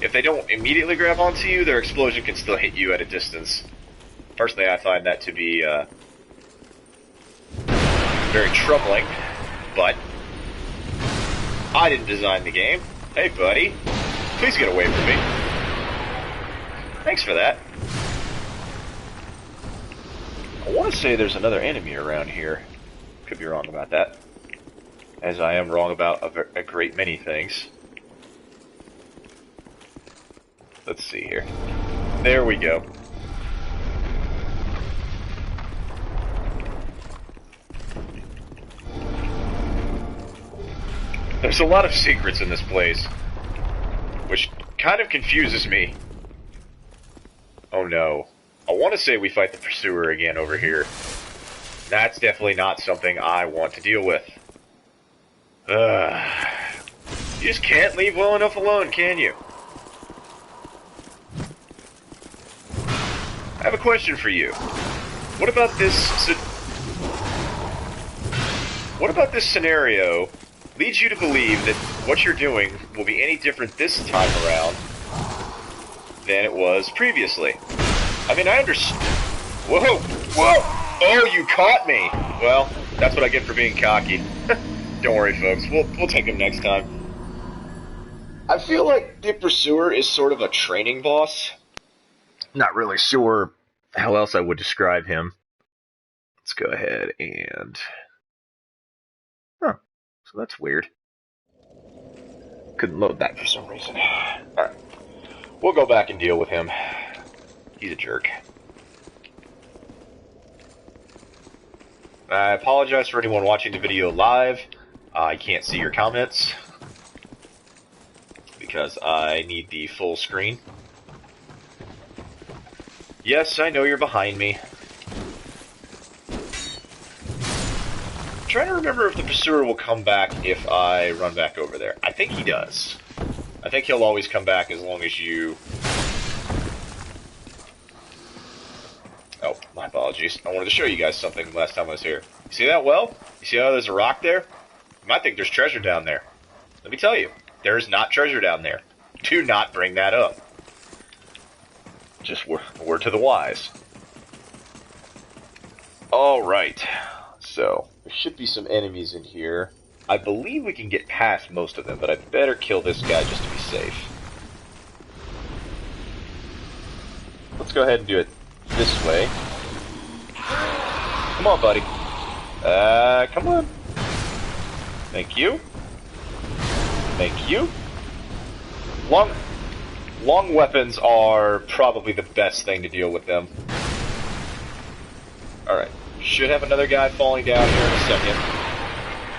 If they don't immediately grab onto you, their explosion can still hit you at a distance. Personally, I find that to be very troubling, but I didn't design the game. Hey, buddy. Please get away from me. Thanks for that. I want to say there's another enemy around here. Could be wrong about that. As I am wrong about a great many things. Let's see here. There we go. There's a lot of secrets in this place, which kind of confuses me. Oh no. I want to say we fight the Pursuer again over here. That's definitely not something I want to deal with. You just can't leave well enough alone, can you? I have a question for you. What about this scenario leads you to believe that what you're doing will be any different this time around than it was previously? I mean, I understand. Whoa! Whoa! Oh, you caught me! Well, that's what I get for being cocky. Don't worry, folks. We'll take him next time. I feel like the Pursuer is sort of a training boss. Not really sure how else I would describe him. Let's go ahead and... Huh. So that's weird. Couldn't load that for some reason. Alright. We'll go back and deal with him. He's a jerk. I apologize for anyone watching the video live. I can't see your comments because I need the full screen. Yes, I know you're behind me. I'm trying to remember if the Pursuer will come back if I run back over there. I think he does. I think he'll always come back as long as you... Oh, my apologies. I wanted to show you guys something last time I was here. You see that well? You see how there's a rock there? You might think there's treasure down there. Let me tell you, there is not treasure down there. Do not bring that up. Just word to the wise. Alright. So, there should be some enemies in here. I believe we can get past most of them, but I better kill this guy just to be safe. Let's go ahead and do it this way. Come on, buddy. Come on. Thank you. Thank you. Long weapons are probably the best thing to deal with them. Alright. Should have another guy falling down here in a second.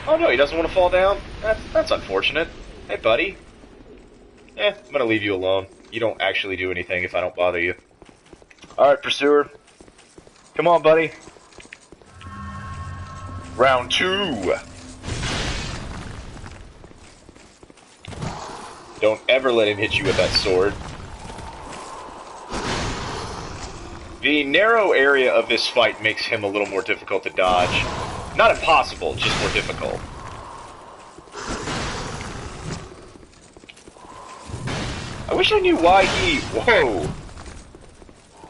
Oh no, he doesn't want to fall down? That's unfortunate. Hey, buddy. I'm gonna leave you alone. You don't actually do anything if I don't bother you. Alright, Pursuer. Come on, buddy. Round 2. Don't ever let him hit you with that sword. The narrow area of this fight makes him a little more difficult to dodge. Not impossible, just more difficult. I wish I knew why he... Whoa!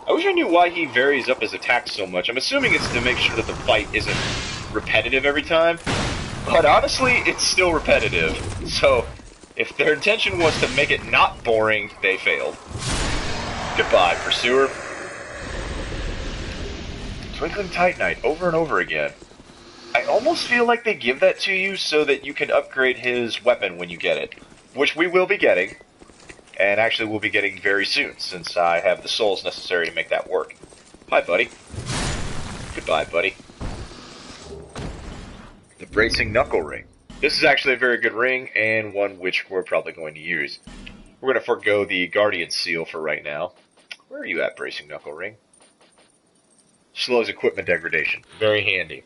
I wish I knew why he varies up his attacks so much. I'm assuming it's to make sure that the fight isn't repetitive every time. But honestly, it's still repetitive. So, if their intention was to make it not boring, they failed. Goodbye, Pursuer. Twinkling Titanite, over and over again. I almost feel like they give that to you so that you can upgrade his weapon when you get it. Which we will be getting. And actually we'll be getting very soon, since I have the souls necessary to make that work. Hi, buddy. Goodbye, buddy. The Bracing Knuckle Ring. This is actually a very good ring, and one which we're probably going to use. We're going to forego the Guardian Seal for right now. Where are you at, Bracing Knuckle Ring? Slows equipment degradation. Very handy.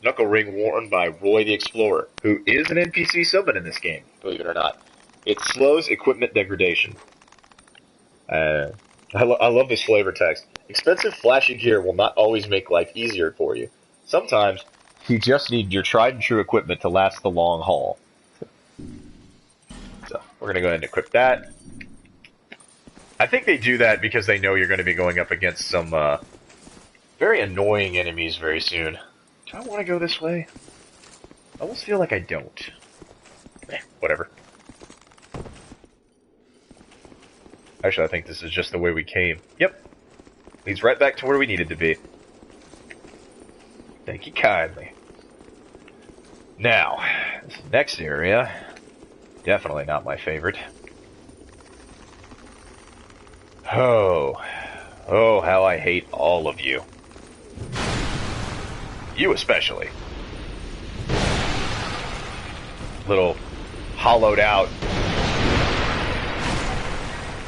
Knuckle Ring worn by Roy the Explorer, who is an NPC summon in this game, believe it or not. It slows equipment degradation. I love this flavor text. Expensive, flashy gear will not always make life easier for you. Sometimes, you just need your tried and true equipment to last the long haul. So, we're going to go ahead and equip that. I think they do that because they know you're going to be going up against some very annoying enemies very soon. Do I want to go this way? I almost feel like I don't. Whatever. Actually, I think this is just the way we came. Yep. Leads right back to where we needed to be. Thank you kindly. Now, this next area, definitely not my favorite. Oh, how I hate all of you. You especially. Little hollowed out.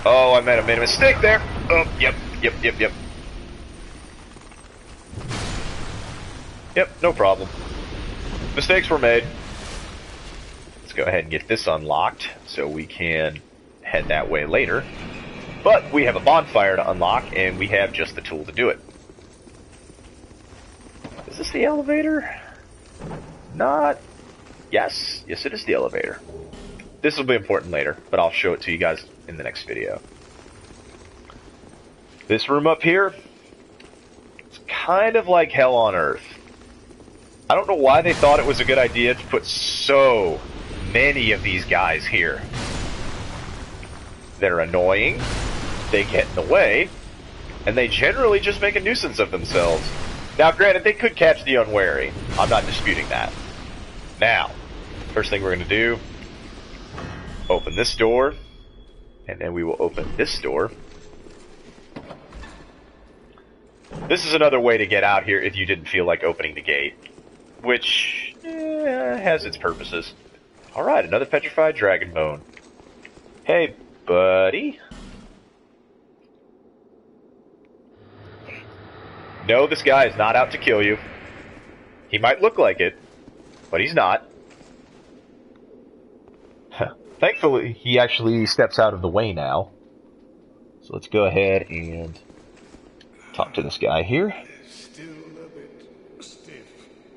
Oh, I made a mistake there. Oh, yep. Yep, no problem. Mistakes were made. Let's go ahead and get this unlocked so we can head that way later. But we have a bonfire to unlock, and we have just the tool to do it. Is this the elevator? Not... Yes, it is the elevator. This will be important later, but I'll show it to you guys in the next video. This room up here, it's kind of like hell on earth. I don't know why they thought it was a good idea to put so many of these guys here. They're annoying, they get in the way, and they generally just make a nuisance of themselves. Now, granted, they could catch the unwary. I'm not disputing that. Now, first thing we're going to do, open this door, and then we will open this door. This is another way to get out here if you didn't feel like opening the gate, which has its purposes. Alright, another petrified dragon bone. Hey, buddy. No, this guy is not out to kill you. He might look like it, but he's not. Thankfully, he actually steps out of the way now. So let's go ahead and talk to this guy here. Still a bit stiff,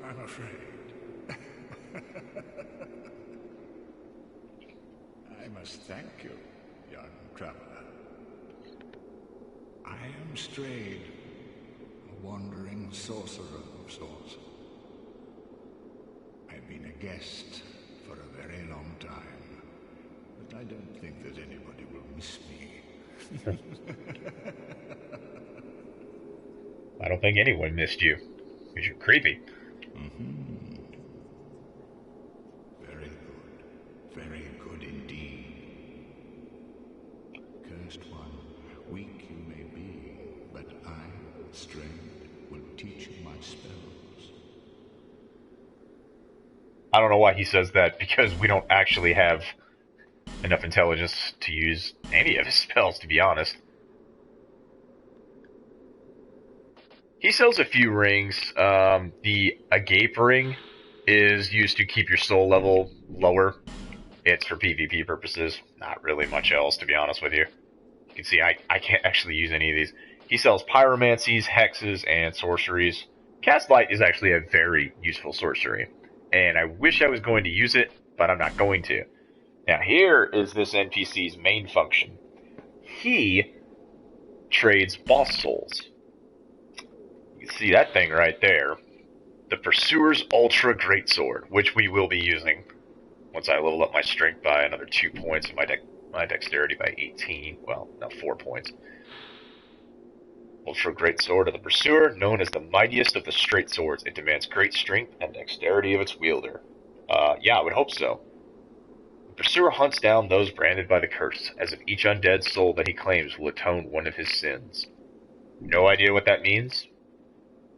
I'm afraid. I must thank you, young traveler. I am Strayed, a wandering sorcerer of sorts. I've been a guest for a very long time. But I don't think that anybody will miss me. I don't think anyone missed you, because you're creepy. Mm-hmm. Very good indeed. Cursed one, weak you may be, but I, Strayed, will teach you my spells. I don't know why he says that, because we don't actually have enough intelligence to use any of his spells, to be honest. He sells a few rings. The Agape ring is used to keep your soul level lower. It's for PvP purposes. Not really much else, to be honest with you. You can see I can't actually use any of these. He sells pyromancies, hexes, and sorceries. Cast Light is actually a very useful sorcery, and I wish I was going to use it, but I'm not going to. Now here is this NPC's main function. He trades boss souls. You can see that thing right there. The Pursuer's Ultra Greatsword, which we will be using once I level up my strength by another 2 points and my dexterity by 18. Well, now 4 points. Ultra Greatsword of the Pursuer, known as the mightiest of the straight swords. It demands great strength and dexterity of its wielder. Yeah, I would hope so. The Pursuer hunts down those branded by the curse, as if each undead soul that he claims will atone one of his sins. No idea what that means?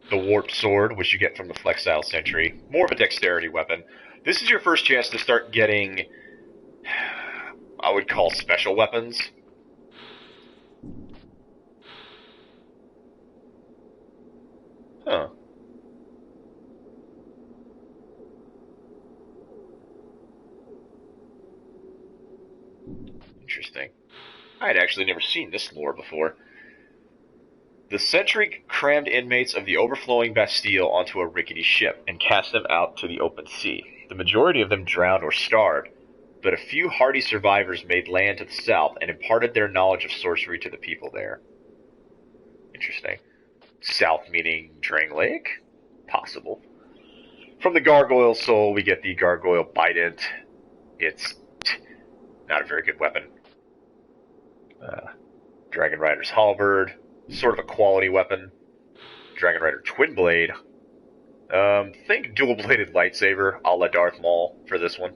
The Warped Sword, which you get from the Flexile Sentry. More of a dexterity weapon. This is your first chance to start getting, I would call, special weapons. Huh. Interesting. I had actually never seen this lore before. The sentry crammed inmates of the overflowing Bastille onto a rickety ship and cast them out to the open sea. The majority of them drowned or starved, but a few hardy survivors made land to the south and imparted their knowledge of sorcery to the people there. Interesting. South meaning Drangleic? Possible. From the Gargoyle Soul, we get the Gargoyle Bident. It's not a very good weapon. Dragon Rider's Halberd. Sort of a quality weapon. Dragon Rider Twin Blade. Think dual-bladed lightsaber, a la Darth Maul for this one.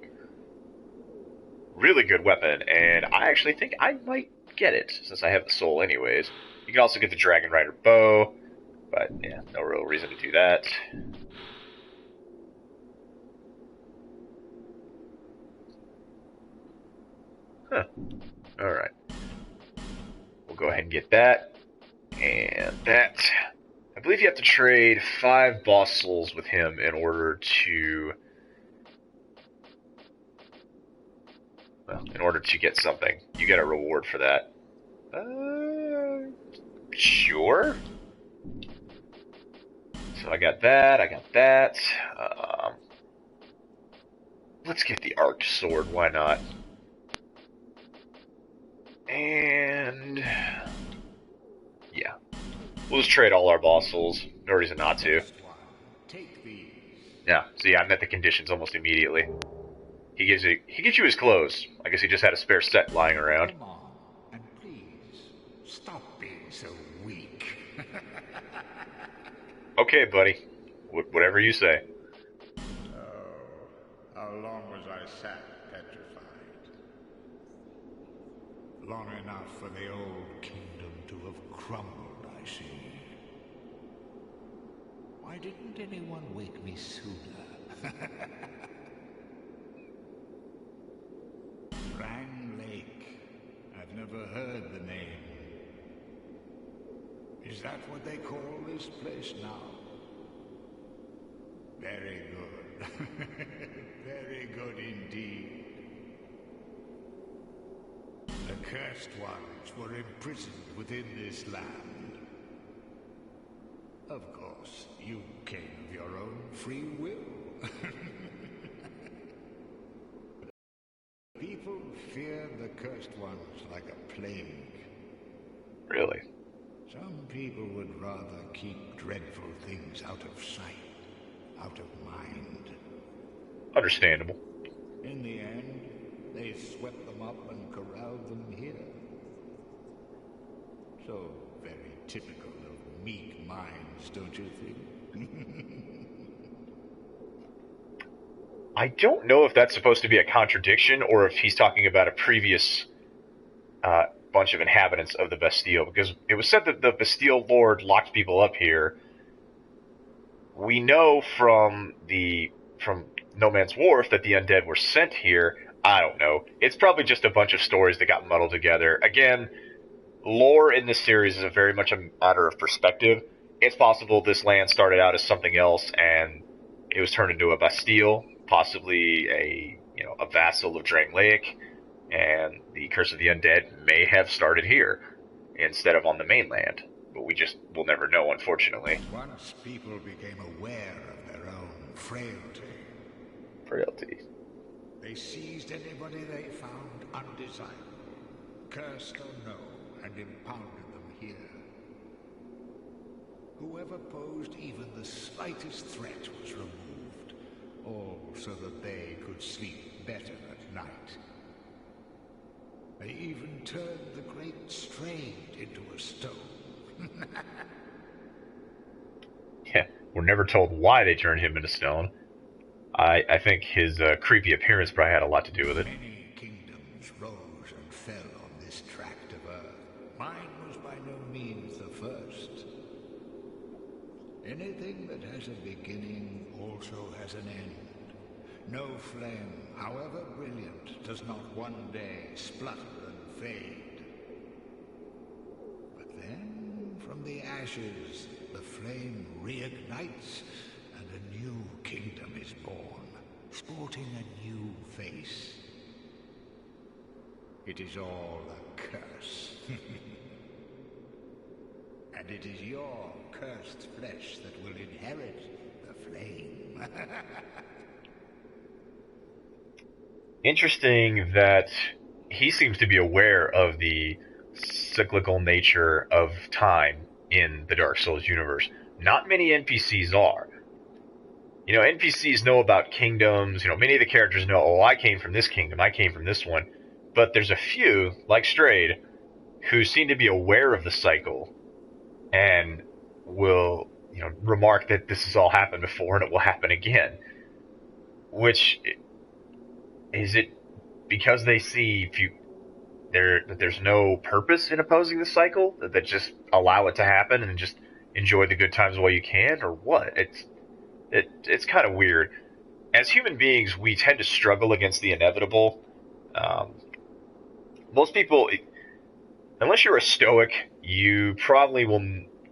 Really good weapon, and I actually think I might get it, since I have the soul anyways. You can also get the Dragon Rider bow, but yeah, no real reason to do that. Huh. Alright. We'll go ahead and get that. And that. I believe you have to trade 5 boss souls with him in order to... well, in order to get something. You get a reward for that. Sure. So I got that. Let's get the Arced Sword, why not? And... yeah. We'll just trade all our boss souls. No reason not to. Yeah, so yeah, I met the conditions almost immediately. He gives you his clothes. I guess he just had a spare set lying around. Come on, and please, stop being so weak. Okay, buddy. Whatever you say. Oh, how long was I sat petrified? Long enough for the old kingdom to have crumbled, I see. Why didn't anyone wake me sooner? Drangleic. I've never heard the name. Is that what they call this place now? Very good. Very good indeed. The cursed ones were imprisoned within this land. Of course, you came of your own free will. People fear the cursed ones like a plague. Really? Some people would rather keep dreadful things out of sight, out of mind. Understandable. In the end, they swept them up and corralled them here. So very typical of meek minds, don't you think? I don't know if that's supposed to be a contradiction or if he's talking about a previous bunch of inhabitants of the Bastille, because it was said that the Bastille Lord locked people up here. We know from No Man's Wharf that the undead were sent here. I don't know. It's probably just a bunch of stories that got muddled together. Again, lore in this series is very much a matter of perspective. It's possible this land started out as something else and it was turned into a Bastille, possibly a vassal of Drangleic, and the Curse of the Undead may have started here instead of on the mainland. but we just will never know, unfortunately. Once people became aware of their own frailty, they seized anybody they found undesirable, cursed or no, and impounded them here. Whoever posed even the slightest threat was removed, all so that they could sleep better at night. They even turned the great Strayed into a stone. Yeah, we're never told why they turned him into stone. I think his creepy appearance probably had a lot to do with it. Many kingdoms rose and fell on this tract of earth. Mine was by no means the first. Anything that has a beginning also has an end. No flame, however brilliant, does not one day splutter and fade. But then, from the ashes, the flame reignites, and a new kingdom is born, sporting a new face. It is all a curse. And it is your cursed flesh that will inherit the flame. Interesting that he seems to be aware of the cyclical nature of time in the Dark Souls universe. Not many NPCs are. You know, NPCs know about kingdoms. You know, many of the characters know, oh, I came from this kingdom, I came from this one. But there's a few, like Strayed, who seem to be aware of the cycle and will, you know, remark that this has all happened before and it will happen again. Which, is it because they see that there's no purpose in opposing the cycle, that just allow it to happen and just enjoy the good times while you can, or what? It's kind of weird. As human beings, we tend to struggle against the inevitable. Most people, unless you're a stoic, you probably will.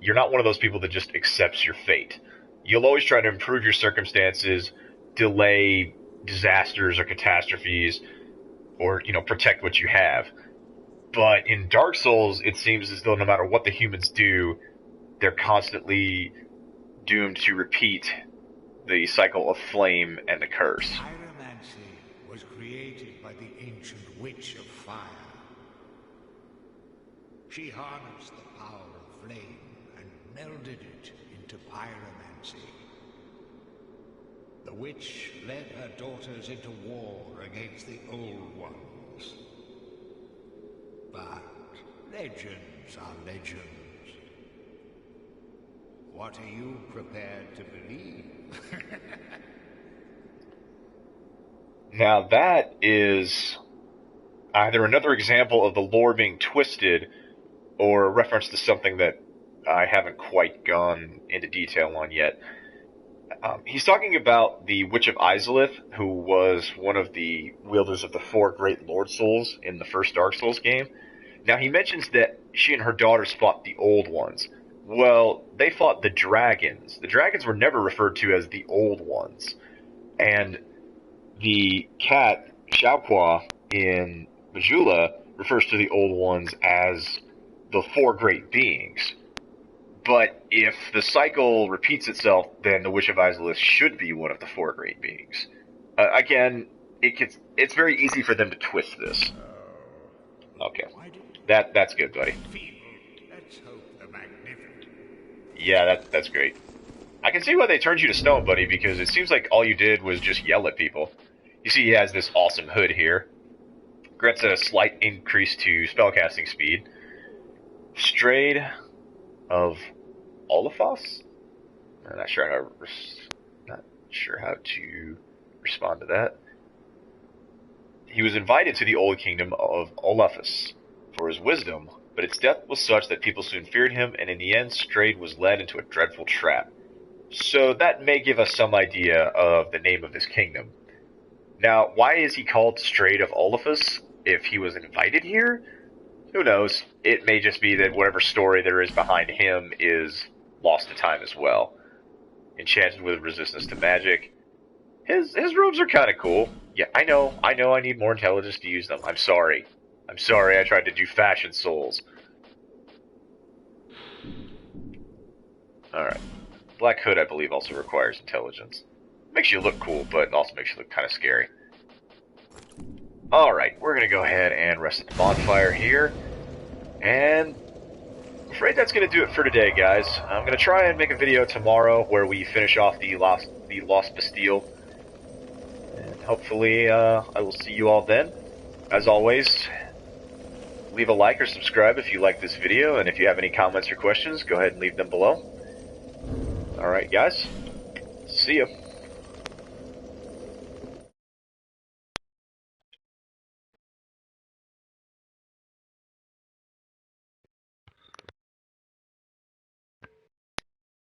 You're not one of those people that just accepts your fate. You'll always try to improve your circumstances, delay disasters or catastrophes, or, you know, protect what you have. But in Dark Souls, it seems as though no matter what the humans do, they're constantly doomed to repeat the cycle of flame and the curse. Pyromancy was created by the ancient witch of fire. She harnessed the power of flame and melded it into pyromancy. The witch led her daughters into war against the Old Ones. But legends are legends. What are you prepared to believe? Now that is either another example of the lore being twisted, or a reference to something that I haven't quite gone into detail on yet. He's talking about the Witch of Izalith, who was one of the wielders of the 4 Great Lord Souls in the first Dark Souls game. Now, he mentions that she and her daughters fought the Old Ones. Well, they fought the dragons. The dragons were never referred to as the Old Ones. And the cat, Xiaoqua, in Majula, refers to the Old Ones as the 4 Great Beings. But if the cycle repeats itself, then the Witch of Izalith should be one of the 4 Great Beings. Again, it's very easy for them to twist this. Okay. That's good, buddy. Let's hope the magnificent. Yeah, that's great. I can see why they turned you to stone, buddy, because it seems like all you did was just yell at people. You see he has this awesome hood here. Grants a slight increase to spellcasting speed. Strayed of Olafos? I'm not sure how to respond to that. He was invited to the old kingdom of Olafos for his wisdom, but its depth was such that people soon feared him, and in the end, Strayed was led into a dreadful trap. So that may give us some idea of the name of this kingdom. Now, why is he called Strayed of Olafos if he was invited here? Who knows? It may just be that whatever story there is behind him is lost to time as well. Enchanted with resistance to magic. His robes are kind of cool. Yeah, I know I need more intelligence to use them. I'm sorry I tried to do fashion souls. Alright. Black Hood, I believe, also requires intelligence. Makes you look cool, but also makes you look kind of scary. Alright, we're going to go ahead and rest at the bonfire here. And I'm afraid that's going to do it for today, guys. I'm going to try and make a video tomorrow where we finish off the Lost Bastille. And hopefully, I will see you all then. As always, leave a like or subscribe if you like this video, and if you have any comments or questions, go ahead and leave them below. Alright, guys. See ya.